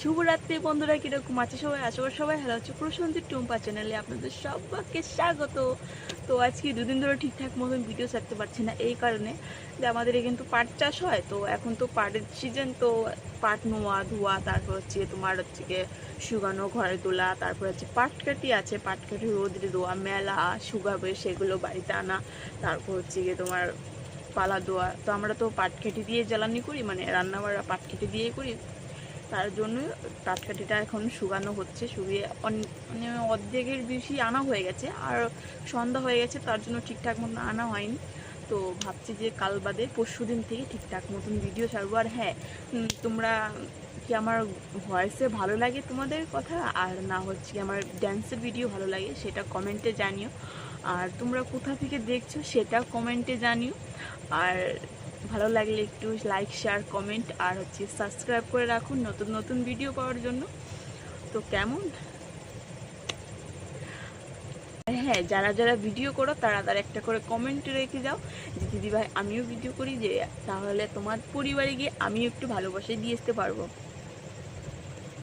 শুভরাত্রি বন্ধুরা, কিরকম আছে সবাই? আশা করি সবাই ভালো আছে। প্রসঞ্জিত টুম্পা চ্যানেলে আপনাদের সবাইকে স্বাগত। তো আজকে দুদিন ধরে ঠিকঠাক মতন ভিডিও ছাড়তে পারছি না, এই কারণে যে আমাদের এখানে তো পাট চাষ হয়। তো এখন তো পাটের সিজন, তো পাট নোয়া ধোয়া, তারপর হচ্ছে তোমার হচ্ছে গিয়ে শুকানো, ঘরে তোলা, তারপর হচ্ছে পাটকাঠি আছে, পাটকাঠি রোদে দেওয়া, মেলা শুকাবে সেগুলো বাড়িতে আনা, তারপর হচ্ছে গিয়ে তোমার পালা দেওয়া। তো আমরা তো পাটকাঠি দিয়ে জ্বালানি করি, মানে রান্না বান্না পাটকাঠি দিয়ে করি। তার জন্য পাটকাঠিটা এখন শুকানো হচ্ছে, শুকিয়ে মানে অর্ধেকের বেশি আনা হয়ে গেছে, আর সন্ধ্যা হয়ে গেছে, তার জন্য ঠিকঠাক মতন আনা হয়নি। তো ভাবছি যে কাল বাদে পরশু দিন থেকে ঠিকঠাক মতন ভিডিও ছাড়বো। আর হ্যাঁ, তোমরা কি আমার ভয়েসে ভালো লাগে তোমাদের কথা, আর না হচ্ছে কি আমার ড্যান্সের ভিডিও ভালো লাগে, সেটা কমেন্টে জানিও। আর তোমরা কোথা থেকে দেখছো সেটা কমেন্টে জানিও। আর ভালো লাগলে একটু লাইক, শেয়ার, কমেন্ট আর হচ্ছে সাবস্ক্রাইব করে রাখুন নতুন নতুন ভিডিও পাওয়ার জন্য। তো কেমন? হ্যাঁ, যারা যারা ভিডিও করো তারা তারা একটা করে কমেন্ট রেখে যাও যে দিদিভাই আমিও ভিডিও করি, যে তাহলে তোমার পরিবারে গিয়ে আমিও একটু ভালোবাসা দিয়ে আসতে পারবো।